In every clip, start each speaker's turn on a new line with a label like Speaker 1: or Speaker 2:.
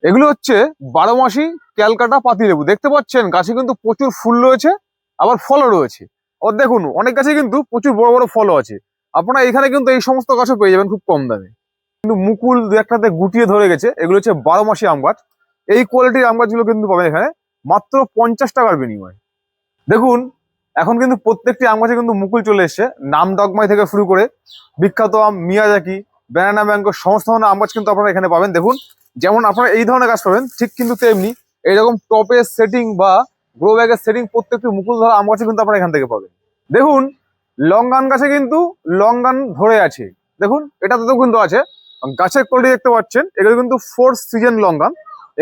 Speaker 1: এগুলো হচ্ছে 12 মাসি ক্যালকাটা পাতিলেবু। দেখতে পাচ্ছেন গাছে কিন্তু প্রচুর ফুল রয়েছে, আবার ফলও রয়েছে। আবার দেখুন অনেক গাছে কিন্তু প্রচুর বড় বড় ফলও আছে। আপনারা এখানে কিন্তু এই সমস্ত গাছও পেয়ে যাবেন খুব কম দামে। কিন্তু মুকুল দু একটাতে গুটিয়ে ধরে গেছে, এগুলো হচ্ছে 12 মাসি আম গাছ। এই কোয়ালিটির আম গাছগুলো কিন্তু পাবেন এখানে মাত্র 50 টাকার বিনিময়ে। দেখুন এখন কিন্তু প্রত্যেকটি আম গাছে কিন্তু মুকুল চলে এসছে। নাম ডগমাই থেকে শুরু করে বিখ্যাত আম মিয়াজাকি, ব্যানানা ম্যাঙ্গো, সমস্ত ধরনের আম গাছ কিন্তু আপনারা এখানে পাবেন। দেখুন যেমন আপনারা এই ধরনের গাছ পাবেন, ঠিক কিন্তু তেমনি এইরকম টপের সেটিং বা গ্রো ব্যাগের সেটিং প্রত্যেকটি মুকুল ধরা আম গাছে কিন্তু আপনারা এখান থেকে পাবেন। দেখুন লঙ্গান গাছে কিন্তু লঙ্গান ধরে আছে। দেখুন এটাতে কিন্তু আছে। গাছের কোয়ালিটি দেখতে পাচ্ছেন, এগুলো কিন্তু 4 সিজন লঙ্গান।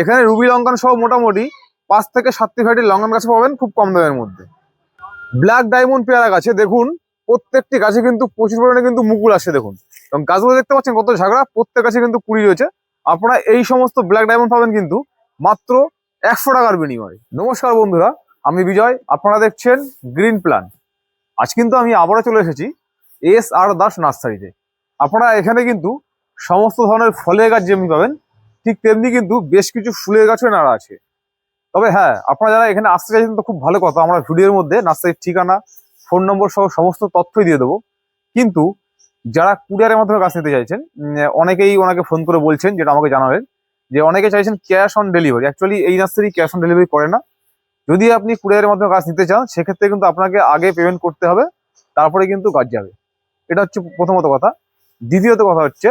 Speaker 1: এখানে রুবি লঙ্কান সহ মোটামুটি 5 থেকে 7টি ভ্যারাইটির লঙ্কান গাছ পাবেন খুব কম দামের মধ্যে। ব্ল্যাক ডায়মন্ড পেয়ারা গাছে দেখুন প্রত্যেকটি গাছে কিন্তু প্রচুর পরিমাণে কিন্তু মুকুল আসছে। দেখুন এবং গাছগুলো দেখতে পাচ্ছেন কত ঝাগড়া, প্রত্যেক গাছে কিন্তু কুড়ি রয়েছে। আপনারা এই সমস্ত ব্ল্যাক ডায়মন্ড পাবেন কিন্তু মাত্র 100 টাকার বিনিময়ে। নমস্কার বন্ধুরা, আমি বিজয়, আপনারা দেখছেন গ্রিন প্ল্যান। আজ কিন্তু আমি আবারও চলে এসেছি SR দাস নার্সারিতে। আপনারা এখানে কিন্তু সমস্ত ধরনের ফলের গাছ যেমনি পাবেন, ঠিক তেমনি কিন্তু বেশ কিছু ফুলের গাছও নাড়া আছে। তবে হ্যাঁ, আপনারা যারা এখানে আসতে চাইছেন তো খুব ভালো কথা, আমরা ভিডিওর মধ্যে নার্সারির ঠিকানা, ফোন নম্বর সহ সমস্ত তথ্যই দিয়ে দেবো। কিন্তু যারা কুরিয়ারের মাধ্যমে গাছ নিতে চাইছেন, অনেকেই ওনাকে ফোন করে বলছেন, যেটা আমাকে জানাবেন, যে অনেকে চাইছেন ক্যাশ অন ডেলিভারি। অ্যাকচুয়ালি এই নার্সারি ক্যাশ অন ডেলিভারি করে না। যদি আপনি কুরিয়ারের মাধ্যমে গাছ নিতে চান সেক্ষেত্রে কিন্তু আপনাকে আগে পেমেন্ট করতে হবে, তারপরে কিন্তু গাছ যাবে। এটা হচ্ছে প্রথমত কথা। দ্বিতীয়ত কথা হচ্ছে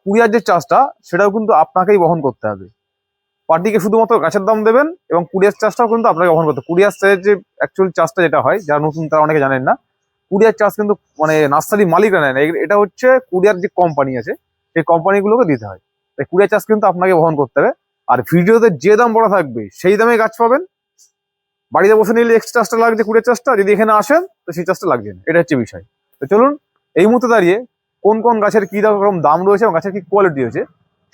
Speaker 1: কুরিয়ার যে চার্জটা সেটাও কিন্তু আপনাকেই বহন করতে হবে। পার্টিকে শুধুমাত্র গাছের দাম দেবেন এবং কুরিয়ার চার্জটাও কিন্তু আপনাকে বহন করতে হবে। কুরিয়ার চার্জের যে অ্যাকচুয়াল চার্জটা যেটা হয়, যারা নতুন তারা অনেকে জানেন না, কুরিয়ার চার্জ কিন্তু মানে নার্সারি মালিকরা নেয় না, এটা হচ্ছে কুরিয়ার যে কোম্পানি আছে সেই কোম্পানিগুলোকে দিতে হয়। তাই কুরিয়ার চার্জ কিন্তু আপনাকে বহন করতে হবে। আর ভিডিওতে যে দাম বলা থাকবে সেই দামে গাছ পাবেন। বাড়িতে বসে নিলে এক্সট্রা চার্জটা লাগছে কুরিয়ার চার্জটা, যদি এখানে আসেন তো সেই চার্জটা লাগছে না। এটা হচ্ছে বিষয়। তো চলুন এই মুহূর্তে দাঁড়িয়ে কোন কোন গাছের কি রকম দাম রয়েছে এবং গাছের কি কোয়ালিটি রয়েছে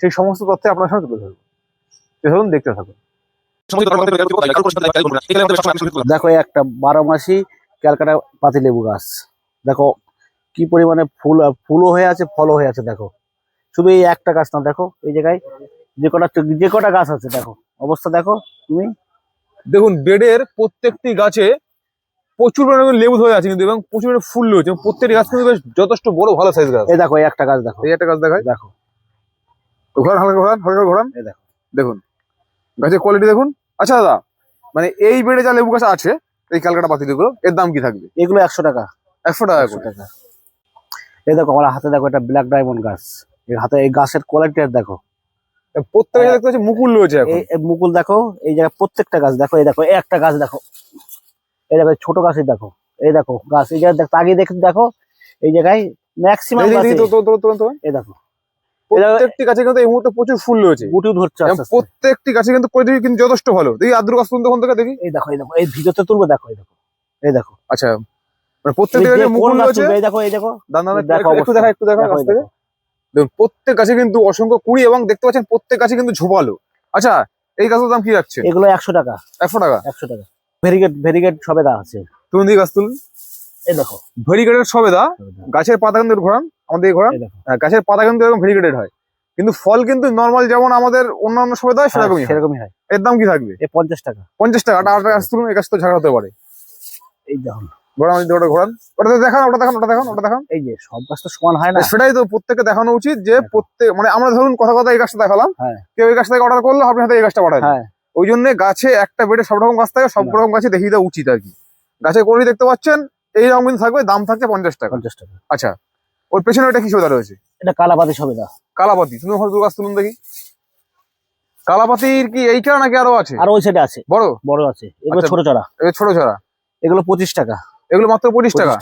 Speaker 1: সেই সমস্ত তথ্য আপনার সামনে তুলে ধরবো। চলুন দেখতে থাকুন।
Speaker 2: দেখো এই একটা 12 মাসি ক্যালকাটা পাতিলেবু গাছ, দেখো কি পরিমাণে ফুলও হয়ে আছে, ফলও হয়ে আছে। দেখো শুধু এই একটা গাছ না, দেখো এই জায়গায় যে কটা গাছ আছে, দেখো অবস্থা দেখো তুমি।
Speaker 1: দেখুন বেডের প্রত্যেকটি গাছে প্রচুর পরিমাণে লেবু ধরে আছে কিন্তু, এবং প্রচুর পরিমাণে ফুল রয়েছে এবং প্রত্যেকটি গাছ কিন্তু বেশ যথেষ্ট বড় ভালো সাইজ গাছ।
Speaker 2: এই দেখো এই একটা গাছ, দেখো
Speaker 1: এই একটা গাছ দেখায়,
Speaker 2: দেখো
Speaker 1: ঘোরান হালকা ঘোরান হালকা ঘোরান।
Speaker 2: এই দেখো
Speaker 1: দেখুন গাছের কোয়ালিটি দেখুন। আচ্ছা দাদা, মানে এই বেডে যা লেবু গাছ আছে এই ক্যালকাটা পাতিলেবুগুলো, এর দাম কি থাকবে?
Speaker 2: এগুলো 100 টাকা।
Speaker 1: 100 টাকা
Speaker 2: 100
Speaker 1: করে।
Speaker 2: টাকা। এই দেখো আমার হাতে, দেখো এটা ব্ল্যাক ডায়মন্ড গাছ। এই হাতে এই গাছের কোয়ালিটি দেখো,
Speaker 1: প্রত্যেকটা দেখতে পাচ্ছি মুকুল রয়েছে এখন।
Speaker 2: এই মুকুল দেখো এই জায়গায় প্রত্যেকটা গাছ দেখো। এই দেখো এই একটা গাছ দেখো, এই দেখো ছোট গাছই দেখো, এই দেখো গাছ এই জায়গায় তাকিয়ে দেখে দেখো এই জায়গায় ম্যাক্সিমাম গাছ। এই দেখো
Speaker 1: প্রত্যেকটি গাছে কিন্তু এই মুহূর্তে প্রচুর ফুল রয়েছে,
Speaker 2: গুটি ধরছে আস্তে আস্তে।
Speaker 1: প্রত্যেকটি গাছে কিন্তু কোয়ালিটি কিন্তু যথেষ্ট ভালো। দেখি আদ্র গাছ তুলতে থেকে দেখি।
Speaker 2: এই দেখো এই দেখো এই ভিডিওতে তুলবো, দেখো এই দেখো এই দেখো।
Speaker 1: আচ্ছা মানে প্রত্যেকটি গাছে মুকুল রয়েছে।
Speaker 2: এই দেখো এই দেখো
Speaker 1: একটু দেখা গাছ থেকে। দেখুন প্রত্যেক গাছে কিন্তু অসংখ্য কুড়ি, এবং দেখতে পাচ্ছেন প্রত্যেক গাছে কিন্তু ঝোপালো। আচ্ছা এই গাছের দাম কি রাখছে?
Speaker 2: এগুলো 100 টাকা।
Speaker 1: 100 টাকা।
Speaker 2: 100 টাকা। ভেরিগেট সবেদা আছে।
Speaker 1: তুলুন দিকে গাছ তুলুন।
Speaker 2: এই দেখো
Speaker 1: ভেরিগেটেড সবেদা। গাছের পাতা কিন্তু ঘোরান, আমাদের ঘোরান। গাছের পাতা কিন্তু এরকম ভেরিগেটেড হয়, কিন্তু ফল কিন্তু নর্মাল যেমন আমাদের অন্যান্য সবেদা হয় সেরকমই হয়। এর দাম কি থাকবে?
Speaker 2: 50 টাকা।
Speaker 1: 50 টাকা। আর গাছ তুলুন, এই গাছ তো ঝাড়া হতে পারে।
Speaker 2: এই দেখুন
Speaker 1: ঘোরান, ওটা ঘোরান, ওটা দেখান, ওটা দেখান।
Speaker 2: এই যে সব গাছ তো সমান হয় না,
Speaker 1: সেটাই তো প্রত্যেককে দেখানো উচিত যে প্রত্যেক মানে আমরা ধরুন কথা এই গাছটা দেখালাম, কেউ এই গাছ থেকে অর্ডার করলো, আপনি হাতে এই গাছটা পাঠাবেন। ওই জন্য গাছে একটা বেডে সব রকম গাছ থাকে, সব রকম গাছে দেখিয়ে দেওয়া উচিত আর কি। গাছের কোয়ালিটি দেখতে পাচ্ছেন এইরকম কিন্তু থাকবে, দাম থাকছে 50 টাকা।
Speaker 2: 50 টাকা।
Speaker 1: আচ্ছা ওর পেছনে ওটা কি সবেদা রয়েছে?
Speaker 2: এটা কালাপাতি সবেদা।
Speaker 1: কালাপাতি। তুমি ওখানে গাছ তুলুন দেখি। কালাপাতির কি এইটা নাকি আরো আছে?
Speaker 2: আর ওই সাইডে আছে, বড় বড় আছে। এগুলো ছোট চারা।
Speaker 1: ছোট চারা।
Speaker 2: এগুলো 25 টাকা।
Speaker 1: এগুলো মাত্র 25 টাকা।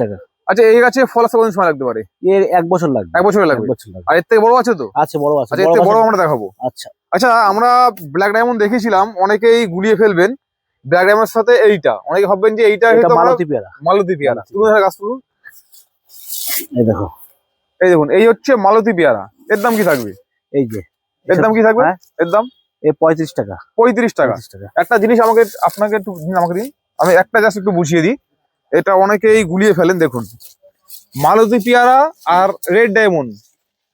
Speaker 1: আচ্ছা এই গাছে ফল আসতে কত সময় লাগতে পারে?
Speaker 2: এর 1 বছর লাগবে।
Speaker 1: 1 বছর লাগবে। আর এর থেকে বড় আছে তো?
Speaker 2: আছে, বড় আছে।
Speaker 1: আচ্ছা এর থেকে বড় আমরা দেখাবো।
Speaker 2: আচ্ছা
Speaker 1: আচ্ছা আমরা ব্ল্যাক ডায়মন্ড দেখেছিলাম, অনেকেই গুলিয়ে ফেলবেন ব্ল্যাক ডায়মন্ডের সাথে এইটা, অনেকে ভাববেন যে এইটা হয়তো মালতী পেয়ারা। মালতী পেয়ারা। তুমি গাছ তুলুন।
Speaker 2: এই দেখো
Speaker 1: এই দেখুন এই হচ্ছে মালতী পেয়ারা। এর দাম কি থাকবে?
Speaker 2: এই যে
Speaker 1: এর দাম কি থাকবে? এর দাম
Speaker 2: 35 টাকা।
Speaker 1: 35 টাকা। একটা জিনিস আপনাকে একটু আমাকে দিন, আমি একটা জাস্ট একটু বুঝিয়ে দিই। এটা অনেকেই গুলিয়ে ফেলেন। দেখুন মালতী পেয়ারা আর রেড ডায়মন্ড,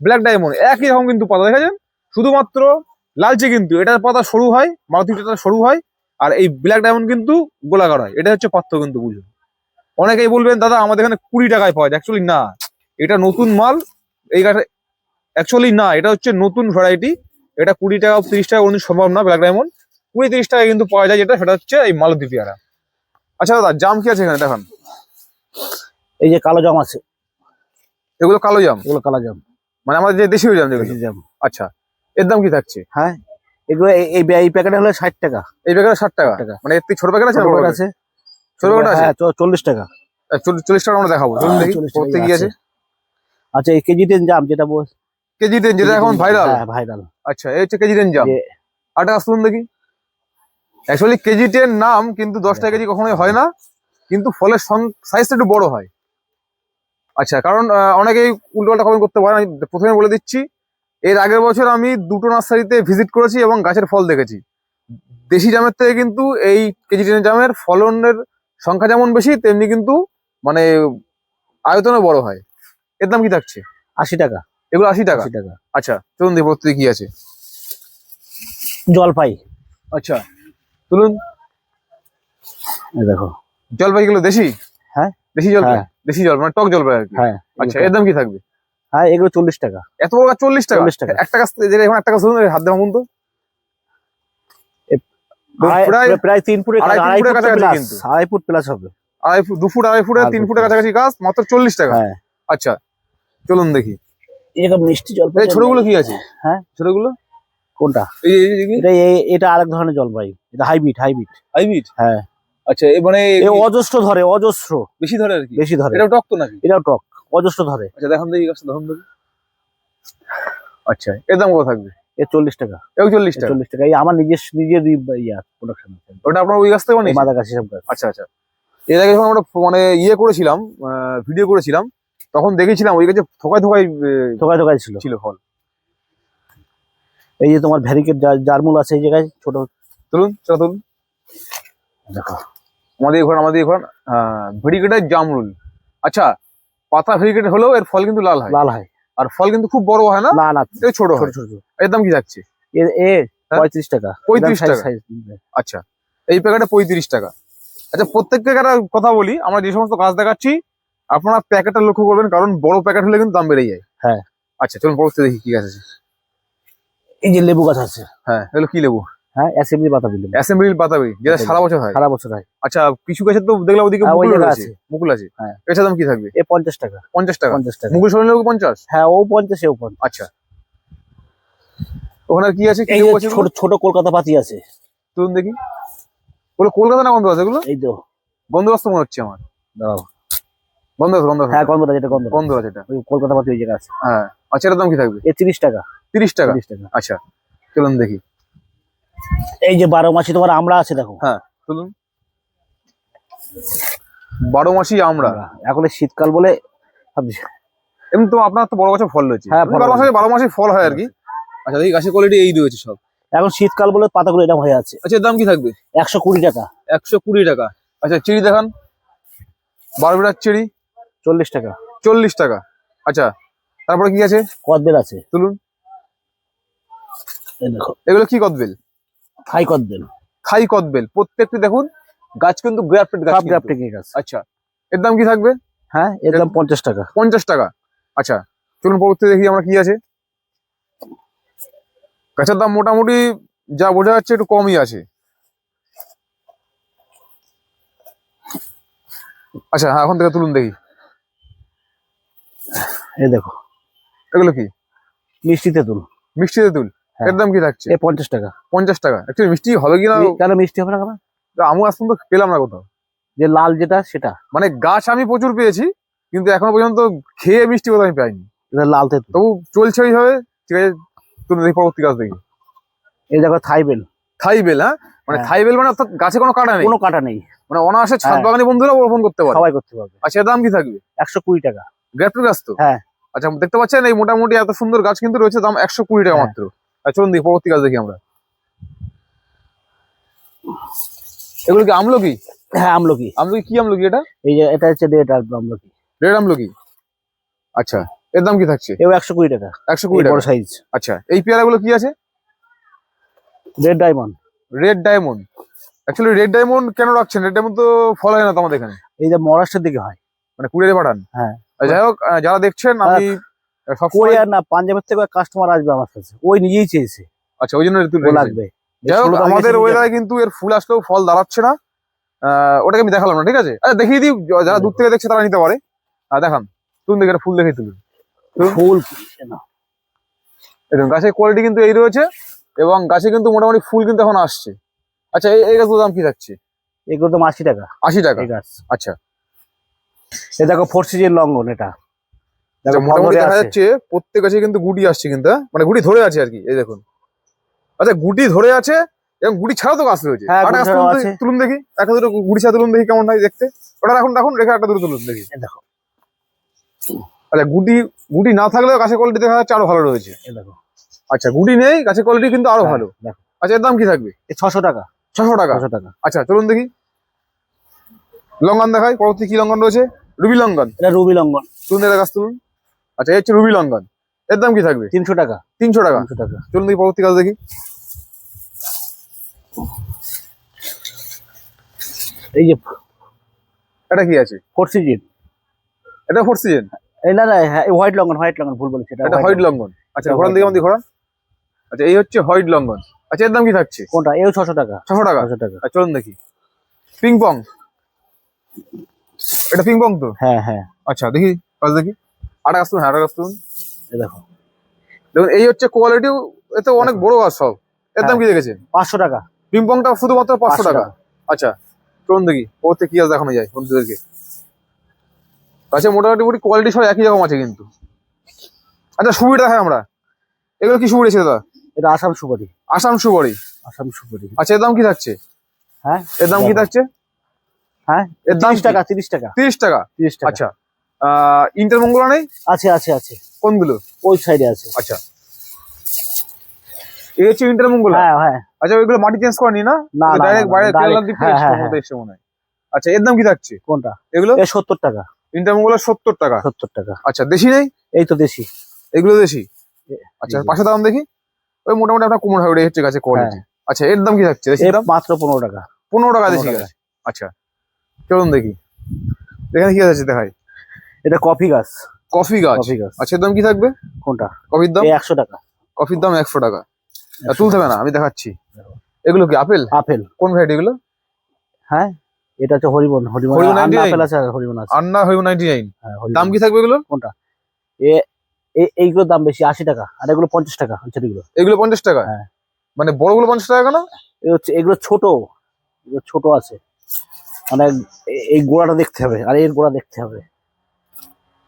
Speaker 1: ব্ল্যাক ডায়মন্ড একই রকম কিন্তু পাতা, দেখেছেন? শুধুমাত্র লালচে কিন্তু এটার পাতা সরু হয়, মারুতিটা সরু হয়, আর এই ব্ল্যাক ডায়মন্ড কিন্তু গোলাকার হয়। এটা হচ্ছে পার্থক্য কিন্তু, বুঝুন। অনেকেই বলবেন দাদা আমাদের এখানে 20 টাকায় পাওয়া যায়, অ্যাকচুয়ালি না, এটা নতুন মাল। এই গাছ অ্যাকচুয়ালি না, এটা হচ্ছে নতুন ভ্যারাইটি। এটা 20 টাকা 30 টাকা কোনোদিন সম্ভব না। ব্ল্যাক ডায়মন্ড 20-30 টাকায় কিন্তু পাওয়া যায়, যেটা সেটা হচ্ছে এই মালতী পেয়ারা। আচ্ছা দাদা, জাম কি আছে এখানে দেখান।
Speaker 2: এই যে কালো জাম আছে,
Speaker 1: এগুলো কালো জাম,
Speaker 2: এগুলো কালো জাম,
Speaker 1: মানে আমাদের যে দেশীয় জাম যেগুলো।
Speaker 2: দেশি জাম।
Speaker 1: আচ্ছা, এর দাম কি থাকছে?
Speaker 2: হ্যাঁ, এগুলো এই প্যাকেটে হলো 60 টাকা।
Speaker 1: এই প্যাকেটে 60 টাকা?
Speaker 2: 60 টাকা।
Speaker 1: মানে এর থেকে ছোট প্যাকেট আছে না
Speaker 2: ছোট
Speaker 1: বড়
Speaker 2: প্যাকেট
Speaker 1: আছে?
Speaker 2: আছে,
Speaker 1: ছোট প্যাকেট আছে।
Speaker 2: হ্যাঁ 40 টাকা।
Speaker 1: 40 টাকা আমরা দেখাবো, চলুন দেখি
Speaker 2: 40
Speaker 1: করতে কি আছে।
Speaker 2: আচ্ছা, এই কেজি 10 জাম যেটা
Speaker 1: কেজি 10 যেটা এখন ভাইরাল?
Speaker 2: হ্যাঁ ভাইরাল।
Speaker 1: আচ্ছা, এই হচ্ছে কেজি 10 জাম। আটা আসুন দেখি। অ্যাকচুয়ালি কেজি 10 নাম, কিন্তু 10 টাকা কেজি কখনোই হয় না, কিন্তু ফলের সাইজটা একটু বড় হয়। আচ্ছা, কারণ অনেকেই উল্টোপাল্টা কমেন্ট করতে পারে, আমি প্রথমে বলে দিচ্ছি। এর আগের বছর আমি 2টো নার্সারিতে ভিজিট করেছি এবং গাছের ফল দেখেছি। দেশি জামের থেকে কিন্তু এই কেজি 10 জামের ফলনের সংখ্যা যেমন বেশি, তেমনি কিন্তু মানে আয়তনে বড় হয়। এর দাম কি থাকছে?
Speaker 2: 80 টাকা।
Speaker 1: এগুলো 80 টাকা?
Speaker 2: 80 টাকা।
Speaker 1: আচ্ছা, চলুন দেখি প্রত্যেকে কি আছে।
Speaker 2: জলপাই,
Speaker 1: আচ্ছা, তুলুন।
Speaker 2: এই দেখো।
Speaker 1: জলপাই গুলো দেশি?
Speaker 2: হ্যাঁ,
Speaker 1: দেশি জলপাই।
Speaker 2: হ্যাঁ।
Speaker 1: দেশি জল মানে টক জলপাই আর কি।
Speaker 2: হ্যাঁ।
Speaker 1: আচ্ছা, এর দাম কি থাকবে?
Speaker 2: হ্যাঁ, এগুলো 40 টাকা।
Speaker 1: এত বড় গাছ 40 টাকা?
Speaker 2: 40 টাকা।
Speaker 1: একটা গাছ যেটা এখন একটা গাছ ধরুন, হাত দিয়ে ভাঙুন তো।
Speaker 2: প্রায় 3 ফুটের
Speaker 1: আড়াই ফুটের কাছাকাছি কিন্তু।
Speaker 2: 2.5 ফুট প্লাস হবে।
Speaker 1: 2 ফুট 2.5 ফুট 3 ফুটের কাছাকাছি গাছ, মাত্র 40 টাকা?
Speaker 2: হ্যাঁ।
Speaker 1: আচ্ছা, চলুন দেখি।
Speaker 2: এরকম মিষ্টি জলপাই।
Speaker 1: এই ছোটগুলো কি আছে?
Speaker 2: হ্যাঁ,
Speaker 1: ছোটগুলো
Speaker 2: কোনটা? এটা আরেক ধরনের জলপাই, এটা হাইব্রিড।
Speaker 1: হাইব্রিড?
Speaker 2: হ্যাঁ।
Speaker 1: আচ্ছা, মানে
Speaker 2: এই অজস্র ধরে, অজস্র
Speaker 1: বেশি ধরে আর কি।
Speaker 2: বেশি ধরে।
Speaker 1: এটাও টক তো নাকি?
Speaker 2: এটাও টক, অজস্র ধরে।
Speaker 1: আচ্ছা, দেখান দেখি গাছটা, ধরুন দেখি। আচ্ছা, এর দাম কত থাকবে?
Speaker 2: এর 40 টাকা।
Speaker 1: এও 40 টাকা?
Speaker 2: 40 টাকা। এই আমার নিজের প্রোডাকশন আছে।
Speaker 1: ওটা আপনার ওই গাছ থেকে বানিয়েছেন?
Speaker 2: মাদা গাছ হিসাব।
Speaker 1: আচ্ছা আচ্ছা। এর আগে যখন আমরা মানে করেছিলাম, ভিডিও করেছিলাম, তখন দেখেছিলাম ওই গাছে থোকায়
Speaker 2: থোকায় ছিল
Speaker 1: ছিল ফল।
Speaker 2: এই যে তোমার ভ্যারিকেট জারমুল আছে এই জায়গায় ছোট।
Speaker 1: তুলুন, চলো তুলুন।
Speaker 2: দেখো,
Speaker 1: আমাদের এখন ভেরিকেটের জামরুল। আচ্ছা, পাতা ভেরিকেট হলেও এর ফল কিন্তু লাল হয়।
Speaker 2: লাল হয়,
Speaker 1: আর ফল কিন্তু খুব বড় হয় না,
Speaker 2: না না,
Speaker 1: এই ছোট হয়।
Speaker 2: ছোট।
Speaker 1: এর দাম কি থাকছে?
Speaker 2: এ 35 টাকা।
Speaker 1: 35 টাকা? আচ্ছা, এই প্যাকেটে 35 টাকা। আচ্ছা, প্রত্যেক প্যাকেটের কথা বলি, আমরা যে সমস্ত গাছ দেখাচ্ছি আপনারা প্যাকেটটা লক্ষ্য করবেন, কারণ বড় প্যাকেট হলে কিন্তু দাম বেড়ে যায়।
Speaker 2: হ্যাঁ।
Speaker 1: আচ্ছা, চলুন পরবর্তী দেখি কি গাছ আছে।
Speaker 2: এই যে লেবু গাছ আছে।
Speaker 1: হ্যাঁ, এগুলো কি লেবু?
Speaker 2: হ্যাঁ, অ্যাসেম্বলি বাতাবি লেবু।
Speaker 1: অ্যাসেম্বলি বাতাবি, যেটা সারা বছর হয়?
Speaker 2: সারা বছর হয়।
Speaker 1: আচ্ছা, কিছু গাছের তো দেখলাম ওদিকে
Speaker 2: ওই
Speaker 1: মুকুল
Speaker 2: জায়গা
Speaker 1: আছে।
Speaker 2: আছে।
Speaker 1: মুকুল আছে?
Speaker 2: হ্যাঁ।
Speaker 1: এটার দাম কি থাকবে?
Speaker 2: এ 50 টাকা।
Speaker 1: 50 টাকা?
Speaker 2: 50 টাকা।
Speaker 1: মুকুল সরণ লেবু 50?
Speaker 2: হ্যাঁ, ও 50, এও 50।
Speaker 1: আচ্ছা, ওখানে আর কি আছে? কি
Speaker 2: এই
Speaker 1: লেবু
Speaker 2: যে
Speaker 1: আছে?
Speaker 2: ছোট ছোট কলকাতা পাতি আছে।
Speaker 1: তুলুন দেখি। ওগুলো কলকাতা না গন্ধ আছে? এগুলো
Speaker 2: এই তো
Speaker 1: গন্ধরাজ তো মনে হচ্ছে আমার।
Speaker 2: দাঁড়াও।
Speaker 1: গন্ধরাজ।
Speaker 2: হ্যাঁ, গন্ধরাজ, এটা গন্ধরাজ।
Speaker 1: গন্ধরাজ এটা।
Speaker 2: ওই কলকাতা পাতি ওই জায়গা আছে।
Speaker 1: হ্যাঁ। আচ্ছা, এটার দাম কি থাকবে?
Speaker 2: এ 30 টাকা।
Speaker 1: 30 টাকা?
Speaker 2: 30 টাকা।
Speaker 1: আচ্ছা, চলুন দেখি।
Speaker 2: এই যে 12 মাসি তোমার আমরা আছে, দেখো।
Speaker 1: হ্যাঁ, তুলুন। 12 মাসি আমরা।
Speaker 2: এখন এই শীতকাল বলে ভাবছি।
Speaker 1: এমনি তো আপনার তো বড় গাছে ফল রয়েছে।
Speaker 2: হ্যাঁ,
Speaker 1: 12 মাসে ফল হয় আর কি। আচ্ছা, দেখি গাছের কোয়ালিটি এই রয়েছে সব।
Speaker 2: এখন শীতকাল বলে পাতাগুলো এরকম হয়ে আছে।
Speaker 1: আচ্ছা, এর দাম কি থাকবে?
Speaker 2: 120 টাকা।
Speaker 1: 120 টাকা। আচ্ছা, চেরি দেখান। বারবিটার চেরি
Speaker 2: 40 টাকা।
Speaker 1: 40 টাকা। আচ্ছা, তারপরে কি আছে?
Speaker 2: কদবেল আছে,
Speaker 1: তুলুন।
Speaker 2: এই দেখো।
Speaker 1: এগুলো কি কদবেল?
Speaker 2: থাই কদবেল।
Speaker 1: খাই কদবেল। প্রত্যেকটি দেখুন গাছ কিন্তু গ্রাফটেড গাছ।
Speaker 2: সব গ্রাফটিং এর গাছ।
Speaker 1: আচ্ছা, এর দাম কি থাকবে?
Speaker 2: হ্যাঁ, এর দাম 50 টাকা।
Speaker 1: 50 টাকা। আচ্ছা, চলুন পরবর্তী দেখি আমরা কি আছে। গাছের দাম মোটামুটি যা বোঝা যাচ্ছে একটু কমই আছে। আচ্ছা, হ্যাঁ, এখন থেকে তুলুন দেখি।
Speaker 2: এই দেখো,
Speaker 1: এগুলো কি?
Speaker 2: মিষ্টি তেঁতুল।
Speaker 1: মিষ্টি তেঁতুল?
Speaker 2: হ্যাঁ।
Speaker 1: এর দাম কি থাকছে?
Speaker 2: এ 50 টাকা।
Speaker 1: 50 টাকা। অ্যাকচুয়ালি মিষ্টি হবে কিনা
Speaker 2: কেন মিষ্টি হবে না কেন?
Speaker 1: আমি আজ পর্যন্ত পেলাম না কোথাও।
Speaker 2: যে লাল যেটা সেটা,
Speaker 1: মানে গাছ আমি প্রচুর পেয়েছি, কিন্তু এখনো পর্যন্ত খেয়ে মিষ্টি কথা আমি পাইনি।
Speaker 2: এটা লাল তেঁতুল।
Speaker 1: তবু চলছে ওইভাবে। ঠিক আছে, তুলে দেখি পরবর্তী গাছ দেখি।
Speaker 2: এই দেখো থাইবেল।
Speaker 1: থাইবেল? হ্যাঁ, মানে
Speaker 2: হ্যাঁ।
Speaker 1: থাইবেল মানে অর্থাৎ গাছে কোনো কাটা নেই?
Speaker 2: কোনো কাটা নেই,
Speaker 1: মানে অনায়াসে ছাদ
Speaker 2: হ্যাঁ।
Speaker 1: বাগানি বন্ধুরা রোপণ করতে পারে?
Speaker 2: সবাই করতে পারবে।
Speaker 1: আচ্ছা, এর দাম কি থাকবে?
Speaker 2: 120 টাকা।
Speaker 1: গ্রেফটেড গাছ তো?
Speaker 2: হ্যাঁ।
Speaker 1: আচ্ছা, দেখতে পাচ্ছেন এই মোটামুটি এত সুন্দর গাছ কিন্তু রয়েছে, দাম 120 টাকা
Speaker 2: হ্যাঁ।
Speaker 1: মাত্র। আচ্ছা, চলুন দেখি পরবর্তী গাছ দেখি আমরা। এগুলো কি আমলকি?
Speaker 2: হ্যাঁ, আমলকি।
Speaker 1: আমলকি কি আমলকি এটা?
Speaker 2: এই যে এটা হচ্ছে রেড আমলকি।
Speaker 1: রেড আমলকি? আচ্ছা, এর দাম কি থাকছে?
Speaker 2: এও 120 টাকা।
Speaker 1: 120
Speaker 2: বড়
Speaker 1: টাকা।
Speaker 2: সাইজ।
Speaker 1: আচ্ছা, এই পেয়ারাগুলো কি আছে?
Speaker 2: Red diamond.
Speaker 1: Red diamond, actually red diamond কেন রাখছেন? রেড ডায়মন্ড তো ফল হয় না তো আমাদের এখানে,
Speaker 2: এই যে মহারাষ্ট্রের দিকে হয়।
Speaker 1: মানে কুরিয়ারে পাঠান?
Speaker 2: হ্যাঁ।
Speaker 1: যাই হোক, যারা দেখছেন আমি সবসময়,
Speaker 2: কোরিয়ার না, পাঞ্জাবের থেকে কাস্টমার আসবে আমার কাছে, ওই নিজেই চেয়েছে
Speaker 1: আচ্ছা ওই জন্য তুলে
Speaker 2: ও
Speaker 1: রেখেছেন।
Speaker 2: লাগবে।
Speaker 1: যাই হোক, আমাদের ওয়েদারে কিন্তু এর ফুল আসলেও ফল দাঁড়াচ্ছে না, ওটাকে আমি দেখালাম না, ঠিক আছে? আচ্ছা দেখিয়ে দিই, যারা দূর থেকে দেখছে তারা নিতে পারে। দেখান, তুলুন দেখে, ফুল দেখে তুলুন।
Speaker 2: ফুল
Speaker 1: দেখুন গাছের কোয়ালিটি কিন্তু এই রয়েছে, এবং গাছে কিন্তু মোটামুটি ফুল কিন্তু এখন আসছে। আচ্ছা এই গাছগুলোর দাম কি থাকছে?
Speaker 2: এগুলো তো 80 টাকা।
Speaker 1: 80 টাকা?
Speaker 2: এই গাছ।
Speaker 1: আচ্ছা,
Speaker 2: এ দেখো 4 সিজন লঙ্ঘন, এটা দেখো
Speaker 1: মোটামুটি
Speaker 2: ফল ধরে
Speaker 1: দেখা
Speaker 2: আছে।
Speaker 1: যাচ্ছে প্রত্যেক গাছে কিন্তু গুটি আসছে কিন্তু, মানে গুটি ধরে আছে আর কি, এই দেখুন। আচ্ছা গুটি ধরে আছে এবং গুটি ছাড়াও তো গাছ রয়েছে।
Speaker 2: হ্যাঁ,
Speaker 1: আরেকটা গাছ
Speaker 2: গুটি ছাড়াও আছে।
Speaker 1: তুলুন দেখি, একটা দুটো গুটি ছাড়া তুলুন দেখি কেমন হয় দেখতে। ওটা রাখুন রাখুন, রেখে একটা দুটো তুলুন দেখি।
Speaker 2: এই দেখো,
Speaker 1: আচ্ছা গুটি না থাকলেও গাছের কোয়ালিটি দেখা যাচ্ছে আরো ভালো রয়েছে।
Speaker 2: এই দেখো।
Speaker 1: আচ্ছা গুটি নেই, গাছের কোয়ালিটি কিন্তু আরো ভালো।
Speaker 2: দেখো,
Speaker 1: আচ্ছা এর দাম কি থাকবে?
Speaker 2: এই 600 টাকা।
Speaker 1: 600 টাকা?
Speaker 2: 600 টাকা।
Speaker 1: আচ্ছা চলুন দেখি, লঙ্ঘন দেখাই। পরবর্তী কি লঙ্ঘন রয়েছে? রুবি লঙ্ঘন।
Speaker 2: এটা রুবি লঙ্ঘন।
Speaker 1: তুলুন এটা গাছ তুলুন। আচ্ছা এই হচ্ছে রুবি লঙ্ঘন, এর দাম কি থাকবে?
Speaker 2: 300 টাকা।
Speaker 1: 300 টাকা?
Speaker 2: 300 টাকা।
Speaker 1: চলুন দেখি পরবর্তী গাছ দেখি।
Speaker 2: এই যে
Speaker 1: এটা কি আছে?
Speaker 2: 4 সিজন।
Speaker 1: এটা 4 সিজন?
Speaker 2: এই না না, হোয়াইট লঙ্ঘন, হোয়াইট লঙ্ঘন, ভুল বলেছি,
Speaker 1: এটা হোয়াইট লঙ্ঘন। আচ্ছা
Speaker 2: এটা
Speaker 1: ঘোরান
Speaker 2: white
Speaker 1: দিকে আমাদের ঘোরান। আচ্ছা এই হচ্ছে হোয়াইট লঙ্ঘন। আচ্ছা এর দাম কি থাকছে?
Speaker 2: কোনটা? এও 600 টাকা।
Speaker 1: 600 টাকা?
Speaker 2: 600 টাকা।
Speaker 1: আচ্ছা চলুন দেখি। পিং পং, এটা পিং পং তো?
Speaker 2: হ্যাঁ হ্যাঁ,
Speaker 1: আচ্ছা দেখি গাছ দেখি, আটা গাছ তুলুন। হ্যাঁ আটা গাছ তুলুন।
Speaker 2: এই দেখো।
Speaker 1: দেখুন এই হচ্ছে কোয়ালিটি, এতে অনেক বড় গাছ সব। এর দাম কি দেখেছেন?
Speaker 2: 500 টাকা।
Speaker 1: পিং পংটা শুধুমাত্র 500 টাকা?
Speaker 2: টাকা।
Speaker 1: আচ্ছা চলুন দেখি ওতে কি গাছ দেখানো যায় বন্ধুদেরকে। গাছে মোটামুটি কোয়ালিটি সব একই রকম আছে কিন্তু। আচ্ছা সুবিধা দেখাই আমরা, এগুলো কি সুবিধা ছিল দাদা?
Speaker 2: এটা আসাম সুপারি।
Speaker 1: আসাম সুপারি?
Speaker 2: আসাম সুপারি।
Speaker 1: আচ্ছা এর দাম কি থাকছে?
Speaker 2: হ্যাঁ,
Speaker 1: এর দাম কি থাকছে?
Speaker 2: হ্যাঁ,
Speaker 1: এর দাম
Speaker 2: 30 টাকা। 30 টাকা।
Speaker 1: 30 টাকা?
Speaker 2: 30 টাকা।
Speaker 1: আচ্ছা ইন্টার মঙ্গলা নেই?
Speaker 2: আছে আছে আছে,
Speaker 1: কোনগুলো?
Speaker 2: ওই সাইডে আছে।
Speaker 1: আচ্ছা এই হচ্ছে ইন্টার মঙ্গলা?
Speaker 2: হ্যাঁ হ্যাঁ।
Speaker 1: আচ্ছা ওইগুলো মাটি চেঞ্জ করেনি না?
Speaker 2: না না,
Speaker 1: ডাইরেক্ট বাইরে কেরালার দিক থেকে
Speaker 2: হ্যাঁ হ্যাঁ।
Speaker 1: এসে মনে হয়। আচ্ছা এর দাম কি থাকছে?
Speaker 2: কোনটা?
Speaker 1: এগুলো
Speaker 2: এ 70 টাকা।
Speaker 1: ইন্টার মঙ্গলা 70 টাকা?
Speaker 2: 70 টাকা।
Speaker 1: আচ্ছা দেশি নেই?
Speaker 2: এই তো দেশি।
Speaker 1: এগুলো দেশি? আচ্ছা পাশে দাম দেখি, ওই মোটামুটি আপনার কোমর হবে, হচ্ছে গাছে কোয়ালিটি। আচ্ছা এর দাম কি থাকছে? দেশির দাম
Speaker 2: মাত্র 15 টাকা।
Speaker 1: 15 টাকা
Speaker 2: 15
Speaker 1: দেশি
Speaker 2: টাকা।
Speaker 1: গাছ? আচ্ছা চলুন দেখি এখানে কি গাছ আছে দেখাই।
Speaker 2: এটা কফি গাছ।
Speaker 1: কফি গাছ?
Speaker 2: কফি গাছ।
Speaker 1: আচ্ছা এর দাম কি থাকবে?
Speaker 2: কোনটা?
Speaker 1: কফির দাম?
Speaker 2: এই 100 টাকা।
Speaker 1: কফির দাম 100 টাকা? তুলতে হবে না, আমি দেখাচ্ছি। এগুলো কি আপেল?
Speaker 2: আপেল।
Speaker 1: কোন ভ্যারাইটি এগুলো?
Speaker 2: হ্যাঁ, এটা হচ্ছে হরিবন। হরিবন
Speaker 1: হরিবন
Speaker 2: আন্না
Speaker 1: 99?
Speaker 2: আপেল আছে আর হরিবন আছে।
Speaker 1: আন্না হইব 99?
Speaker 2: হ্যাঁ, হরিবন।
Speaker 1: দাম কি থাকবে এগুলো?
Speaker 2: কোনটা? এ এইগুলোর দাম বেশি, 80 টাকা। আর এগুলো 50 টাকা হচ্ছে এগুলো।
Speaker 1: এগুলো 50 টাকা?
Speaker 2: হ্যাঁ।
Speaker 1: মানে বড়গুলো 50 টাকা কেন?
Speaker 2: এই হচ্ছে এগুলো ছোট, এগুলো ছোট আছে, মানে এই গোড়াটা দেখতে হবে আর এর গোড়া দেখতে হবে।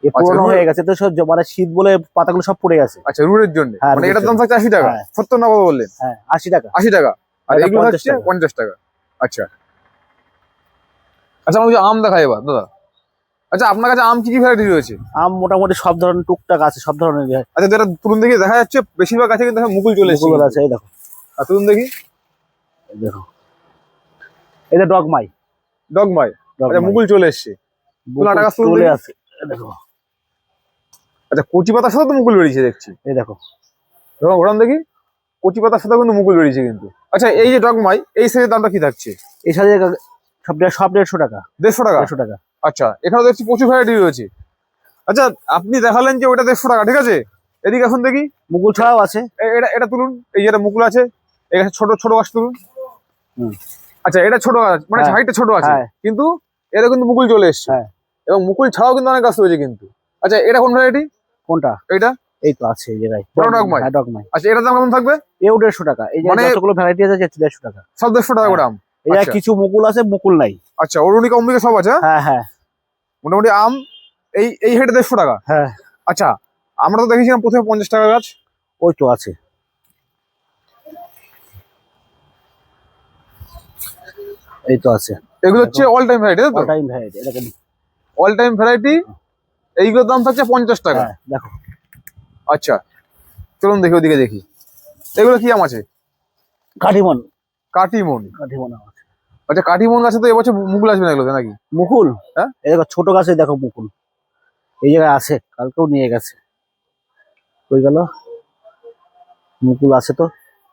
Speaker 2: এই পুরনো হয়ে গেছে তো সব, মানে শীত বলে পাতাগুলো সব পড়ে গেছে।
Speaker 1: আচ্ছা রুটের জন্য?
Speaker 2: হ্যাঁ,
Speaker 1: মানে
Speaker 2: রুটের
Speaker 1: এটার দাম
Speaker 2: জন্য।
Speaker 1: থাকছে 80 টাকা?
Speaker 2: হ্যাঁ।
Speaker 1: 70 না কত বললেন?
Speaker 2: হ্যাঁ, 80 টাকা।
Speaker 1: 80 টাকা? আর
Speaker 2: এটা
Speaker 1: এগুলো
Speaker 2: 50
Speaker 1: হচ্ছে
Speaker 2: টাকা।
Speaker 1: 50 টাকা? আচ্ছা আচ্ছা আমাকে আম দেখাই এবার দাদা। আচ্ছা আপনার কাছে আম কি কি ভ্যারাইটি রয়েছে?
Speaker 2: আম মোটামুটি সব ধরনের টুকটাক আছে, সব ধরনের।
Speaker 1: আচ্ছা যেটা তুলুন দেখি, দেখা যাচ্ছে বেশিরভাগ গাছে কিন্তু এখন মুকুল চলে এসেছে
Speaker 2: মুকুল
Speaker 1: কিন্তু।
Speaker 2: আছে, এই দেখো।
Speaker 1: আর তুলুন দেখি,
Speaker 2: এই দেখো, এটা ডগমাই।
Speaker 1: ডগমাই? আচ্ছা মুকুল চলে এসেছে। আটা গাছ তুলুন
Speaker 2: চলে
Speaker 1: দেখি।
Speaker 2: আছে, এই দেখো।
Speaker 1: আচ্ছা কচি পাতার সাথে তো মুকুল বেরিয়েছে দেখছি।
Speaker 2: এই দেখো,
Speaker 1: ওরান দেখি, কচি পাতার সাথে কিন্তু মুকুল বেরিয়েছে কিন্তু। আচ্ছা এই যে ডগমাই, এই সাইজের দামটা কি থাকছে?
Speaker 2: এই সাইজে সব 150 টাকা।
Speaker 1: 150 টাকা?
Speaker 2: 150 টাকা।
Speaker 1: আচ্ছা এখানে দেখছি প্রচুর ভ্যারাইটি রয়েছে। আচ্ছা আপনি দেখালেন যে ওটা 150 টাকা, ঠিক আছে। এদিকে এখন দেখি,
Speaker 2: মুকুল ছাড়াও আছে।
Speaker 1: এটা এটা তুলুন, এই যেটা মুকুল আছে, এই গাছে ছোট ছোট গাছ তুলুন।
Speaker 2: হুম।
Speaker 1: আচ্ছা এটা ছোট গাছ, মানে
Speaker 2: হ্যাঁ।
Speaker 1: হাইটে ছোট আছে,
Speaker 2: হ্যাঁ।
Speaker 1: কিন্তু এরা কিন্তু মুকুল চলে এসছে।
Speaker 2: হ্যাঁ।
Speaker 1: এবং মুকুল ছাড়াও কিন্তু অনেক গাছ রয়েছে কিন্তু। আচ্ছা এটা কোন ভ্যারাইটি?
Speaker 2: কোনটা?
Speaker 1: এইটা?
Speaker 2: এই তো আছে এই জায়গায়,
Speaker 1: বড় ডগমাই?
Speaker 2: হ্যাঁ, ডগমাই।
Speaker 1: আচ্ছা এটার দাম কেমন থাকবে?
Speaker 2: এও 150 টাকা। এই যে
Speaker 1: মানে
Speaker 2: যতগুলো ভ্যারাইটি আছে 150 টাকা।
Speaker 1: সব 150 টাকা করে আম?
Speaker 2: এই যে
Speaker 1: আচ্ছা।
Speaker 2: কিছু মুকুল আছে, মুকুল নাই।
Speaker 1: আচ্ছা অরুণিকা অম্বিকা সব আছে?
Speaker 2: হ্যাঁ হ্যাঁ
Speaker 1: মোটামুটি আম এই এই হেটে 150 টাকা?
Speaker 2: হ্যাঁ।
Speaker 1: আচ্ছা আমরা তো দেখেছিলাম প্রথমে 50 টাকা গাছ।
Speaker 2: ওই তো আছে, এই তো আছে।
Speaker 1: এগুলো হচ্ছে অল টাইম ভ্যারাইটি, তাই তো?
Speaker 2: অল টাইম ভ্যারাইটি, এরকম।
Speaker 1: অল টাইম ভ্যারাইটি, এইগুলোর দাম থাকছে 50 টাকা?
Speaker 2: হ্যাঁ, দেখো।
Speaker 1: আচ্ছা চলুন দেখি ওদিকে দেখি, এগুলো কি আম আছে?
Speaker 2: কাঠিমন।
Speaker 1: কাটিমন?
Speaker 2: কাঠিমন আম আছে।
Speaker 1: আচ্ছা কাটিমন গাছে তো এবছর মুকুল আসবে না এগুলোতে নাকি?
Speaker 2: মুকুল?
Speaker 1: হ্যাঁ।
Speaker 2: এই দেখো ছোট গাছে দেখো মুকুল, এই জায়গায় আছে, কালকেও নিয়ে গেছে। কই গেল? মুকুল আছে তো।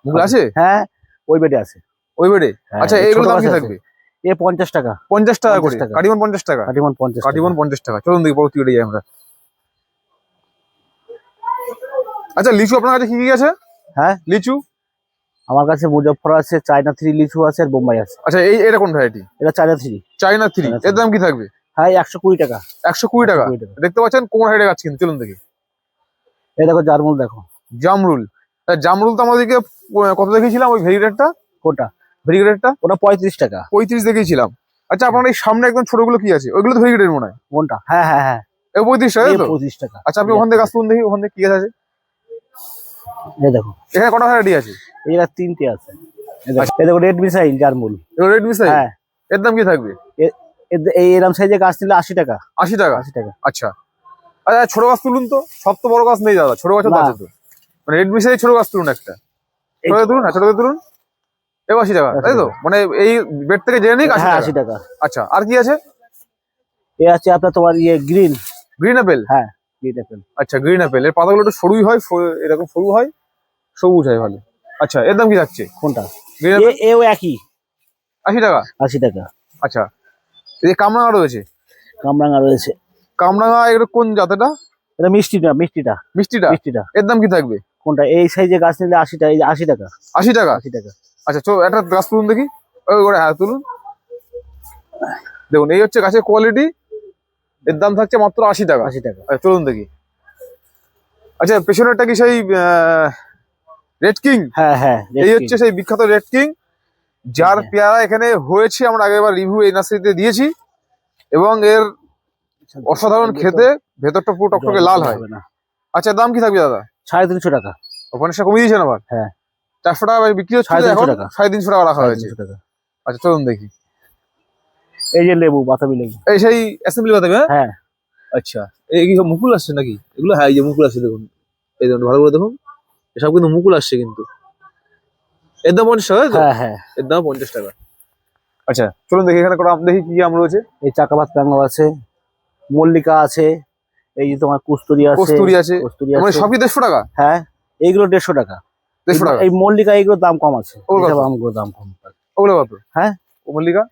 Speaker 1: মুকুল আছে?
Speaker 2: হ্যাঁ, ওই বেডে আছে।
Speaker 1: ওই বেডে?
Speaker 2: হ্যাঁ,
Speaker 1: আচ্ছা,
Speaker 2: এই
Speaker 1: এইগুলো
Speaker 2: ছোট
Speaker 1: দাম
Speaker 2: গাছ
Speaker 1: কি
Speaker 2: আছে।
Speaker 1: থাকবে?
Speaker 2: এ 50 টাকা।
Speaker 1: 50 টাকা করে
Speaker 2: 50 টাকা।
Speaker 1: কাটিমন, 50 টাকা।
Speaker 2: কাটিমন 50 টাকা।
Speaker 1: কাটিমন 50 টাকা। চলুন দেখি পরবর্তী বেডে যাই আমরা। আচ্ছা, লিচু আপনার কাছে কি কি আছে?
Speaker 2: হ্যাঁ,
Speaker 1: লিচু
Speaker 2: আমার কাছে মুজফ্ফর আছে, চায়না 3 লিচু আছে, আর বোম্বাই আছে।
Speaker 1: আচ্ছা, এটা কোন ভ্যারাইটি?
Speaker 2: এটা চায়না 3।
Speaker 1: চাইনা 3।
Speaker 2: চায়না
Speaker 1: এর
Speaker 2: 3।
Speaker 1: দাম কি থাকবে?
Speaker 2: হ্যাঁ, 120 টাকা।
Speaker 1: 120 টাকা।
Speaker 2: 120 টাকা।
Speaker 1: দেখতে পাচ্ছেন কোন হাইডে গাছ কিন্তু, চলুন দেখি।
Speaker 2: এই দেখো জারমুল দেখো।
Speaker 1: জামরুল। জামরুল তো আমাদেরকে কত দেখিয়েছিলাম ওই ভেরিগেটেডটা?
Speaker 2: কোনটা?
Speaker 1: ভেরিগেটেডটা
Speaker 2: ওটা 35 টাকা।
Speaker 1: 35 দেখিয়েছিলাম। আচ্ছা, আপনার এই সামনে একদম ছোটগুলো কি আছে? ওইগুলো তো ভেরিগেটেড মনে হয়।
Speaker 2: কোনটা? হ্যাঁ হ্যাঁ হ্যাঁ,
Speaker 1: এই 35 টাকা,
Speaker 2: এই
Speaker 1: তাই তো?
Speaker 2: 25 টাকা।
Speaker 1: আচ্ছা, আপনি ওখান থেকে গাছ তুলুন দেখি, ওখান থেকে কি গাছ আছে।
Speaker 2: এই দেখো,
Speaker 1: এখানে কটা ভ্যারাইটি আছে?
Speaker 2: এই জায়গায় 3টে আছে। এই দেখো রেড মিসাইল জারমুল।
Speaker 1: Red missile.
Speaker 2: হ্যাঁ,
Speaker 1: এর দাম কি থাকবে?
Speaker 2: এই এরম সাইজে গাছ নিলে 80 টাকা।
Speaker 1: 80 টাকা।
Speaker 2: 80 টাকা।
Speaker 1: আচ্ছা আচ্ছা, ছোট গাছ তুলুন তো, সব তো বড় গাছ নেই দাদা, ছোট গাছও তো
Speaker 2: না।
Speaker 1: আছে তো। মানে রেড মিসাইল ছোট গাছ তুলুন একটা।
Speaker 2: এই
Speaker 1: ছোট তুলুন, হ্যাঁ ছোট তুলুন। 80 টাকা,
Speaker 2: 80
Speaker 1: তাই তো?
Speaker 2: টাকা।
Speaker 1: মানে এই বেড থেকে জেনে নিক 80
Speaker 2: হ্যাঁ,
Speaker 1: টাকা।
Speaker 2: 80 টাকা।
Speaker 1: আচ্ছা, আর কি আছে?
Speaker 2: এ আছে আপনার তোমার গ্রিন।
Speaker 1: Green Apple.
Speaker 2: হ্যাঁ, গ্রিন অ্যাপেল।
Speaker 1: আচ্ছা, গ্রিন অ্যাপেল এর পাতাগুলো একটু সরুই হয়, এরকম সরু হয়, সবুজ হয় ভালো। আচ্ছা, এর দাম কি থাকছে?
Speaker 2: কোনটা?
Speaker 1: গ্রিন অ্যাপেল
Speaker 2: এও একই
Speaker 1: 80 টাকা।
Speaker 2: 80 টাকা।
Speaker 1: আচ্ছা, এই যে কামরাঙা রয়েছে।
Speaker 2: কামরাঙা রয়েছে।
Speaker 1: কামরাঙা এগুলো কোন জাতেটা?
Speaker 2: এটা মিষ্টিটা। মিষ্টিটা।
Speaker 1: মিষ্টিটা। এর দাম কি থাকবে?
Speaker 2: কোনটা? এই সাইজে গাছ নিলে 80 টাকা। এই যে 80 টাকা।
Speaker 1: 80 টাকা।
Speaker 2: 80 টাকা।
Speaker 1: আচ্ছা, চলো একটা গাছ তুলুন দেখি। ওই করে, হ্যাঁ তুলুন। দেখুন, এই হচ্ছে গাছের কোয়ালিটি। এর দাম থাকছে মাত্র 80 টাকা।
Speaker 2: 80 টাকা।
Speaker 1: আচ্ছা, চলুন দেখি। আচ্ছা, পেছনেরটা কি সেই রেড কিং?
Speaker 2: হ্যাঁ হ্যাঁ,
Speaker 1: এই হচ্ছে সেই বিখ্যাত রেড কিং, যার
Speaker 2: হ্যাঁ।
Speaker 1: পেয়ারা এখানে হয়েছে। আমরা আগেরবার রিভিউ এই নার্সারিতে দিয়েছি, এবং এর অসাধারণ খেতে, ভেতরটা পুরো টকটকে লাল হয়।
Speaker 2: না।
Speaker 1: আচ্ছা, দাম কি থাকবে দাদা?
Speaker 2: 350 টাকা।
Speaker 1: ওখানে সে কমিয়ে দিয়েছেন আবার?
Speaker 2: হ্যাঁ।
Speaker 1: 400 টাকা বিক্রি হচ্ছে,
Speaker 2: 350 টাকা।
Speaker 1: 350 টাকা রাখা হয়েছে।
Speaker 2: 350 টাকা।
Speaker 1: আচ্ছা, চলুন দেখি।
Speaker 2: এই যে লেবু, বাতাবি লেবু।
Speaker 1: এই সেই অ্যাসেম্বলি বাতাবি? হ্যাঁ।
Speaker 2: হ্যাঁ।
Speaker 1: আচ্ছা, এই কি সব মুকুল আসছে নাকি এগুলো? হ্যাঁ, এই যে মুকুল আসছে, দেখুন। এই দেখুন, ভালো করে দেখুন, এসব কিন্তু মুকুল আসছে কিন্তু। এর দাম 50 টাকা, তাই তো?
Speaker 2: হ্যাঁ হ্যাঁ।
Speaker 1: এর দাম 50 টাকা। আচ্ছা, চলুন দেখি এখানে কোনো আম দেখি, কি আম রয়েছে।
Speaker 2: এই চাকাপাত ব্যাঙ্গো আছে, মল্লিকা আছে, এই যে তোমার কস্তুরি আছে।
Speaker 1: কস্তুরি আছে।
Speaker 2: কস্তুরি
Speaker 1: মানে
Speaker 2: আছে।
Speaker 1: সবই 150 টাকা।
Speaker 2: হ্যাঁ, এইগুলো 150 টাকা।
Speaker 1: 150 টাকা।
Speaker 2: এই মল্লিকা এইগুলোর দাম কম আছে।
Speaker 1: ওগুলো কত?
Speaker 2: এইসব আমগুলোর দাম কম।
Speaker 1: ওগুলো কত?
Speaker 2: হ্যাঁ।
Speaker 1: ও মল্লিকা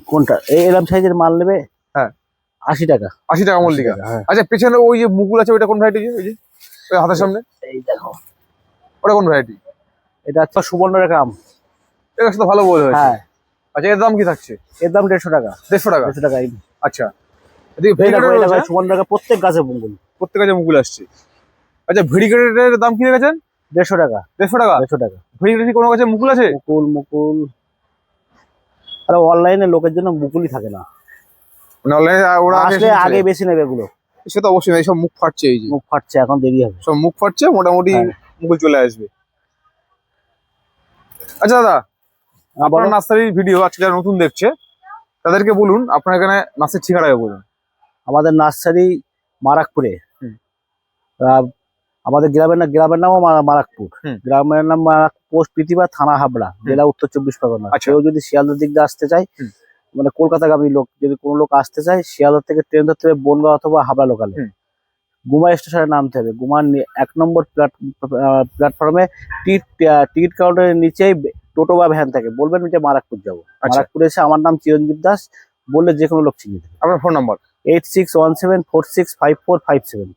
Speaker 2: কোনটা? এই এরম সাইজের মাল নেবে?
Speaker 1: হ্যাঁ।
Speaker 2: 80 টাকা।
Speaker 1: 80 টাকা মল্লিকা।
Speaker 2: 80 টাকা, হ্যাঁ।
Speaker 1: আচ্ছা, পেছনে ওই যে মুকুল আছে, ওইটা কোন ভ্যারাইটি? ওই যে ওই হাতের সামনে
Speaker 2: এই দেখো,
Speaker 1: ওটা কোন ভ্যারাইটি?
Speaker 2: এটা হচ্ছে সুবর্ণরেখা আম।
Speaker 1: এটা তো ভালো বলে হয়েছে।
Speaker 2: হ্যাঁ।
Speaker 1: আচ্ছা, এর দাম কি থাকছে?
Speaker 2: এর দাম 150 টাকা।
Speaker 1: 150 টাকা।
Speaker 2: 150 টাকা।
Speaker 1: আচ্ছা, এদিকে
Speaker 2: এই দেখো,
Speaker 1: ভেরিগেটেড
Speaker 2: এই দেখো,
Speaker 1: রয়েছে।
Speaker 2: সুবর্ণরেখা প্রত্যেক গাছে মুকুল।
Speaker 1: প্রত্যেক গাছে মুকুল আসছে। আচ্ছা, ভেরিগেটেডের দাম কি রেখেছেন?
Speaker 2: 150 টাকা।
Speaker 1: 150 টাকা।
Speaker 2: 150 টাকা।
Speaker 1: ভেরিগেটেড কোনো গাছে মুকুল আছে?
Speaker 2: মুকুল। আরে অনলাইনে লোকের জন্য মুকুলই থাকে না।
Speaker 1: মানে অনলাইনে ওরা
Speaker 2: আসলে আগে বেশি নেবে এগুলো।
Speaker 1: সে তো অবশ্যই, এই সব মুখ ফাটছে, এই যে
Speaker 2: মুখ ফাটছে, এখন দেরি হবে।
Speaker 1: সব মুখ ফাটছে, মোটামুটি
Speaker 2: হ্যাঁ।
Speaker 1: মুকুল চলে আসবে। আচ্ছা দাদা, আপনার নার্সারির ভিডিও আজকে যারা নতুন দেখছে তাদেরকে বলুন, আপনার এখানে নার্সারির ঠিকানাটা বলুন।
Speaker 2: আমাদের নার্সারি মারাকপুরে।
Speaker 1: হুম।
Speaker 2: আমাদের গ্রামের নামও মারাকপুর।
Speaker 1: হুম।
Speaker 2: গ্রামের নাম পোস্ট প্রীতিবা, থানা হাবড়া, জেলা উত্তর 24 পরগনা।
Speaker 1: আচ্ছা।
Speaker 2: কেউ যদি শিয়ালদার দিক দিয়ে আসতে চায়,
Speaker 1: হুম।
Speaker 2: মানে কলকাতাগামী লোক যদি কোনো লোক আসতে চায়, শিয়ালদা থেকে ট্রেন ধরতে হবে বনগাঁ অথবা হাবড়া লোকালে।
Speaker 1: হুম।
Speaker 2: গুমা স্টেশনে নামতে হবে। গুমার 1 নম্বর প্ল্যাটফর্মে টিকিট কাউন্টারের নিচেই টোটো বা ভ্যান থাকে। বলবেন যে মারাকপুর যাবো।
Speaker 1: আচ্ছা।
Speaker 2: মারাকপুরে এসে আমার নাম চিরঞ্জীব দাস বললে যে কোনো লোক চিনিয়ে দেবে।
Speaker 1: আপনার ফোন নাম্বার?
Speaker 2: 8617465457।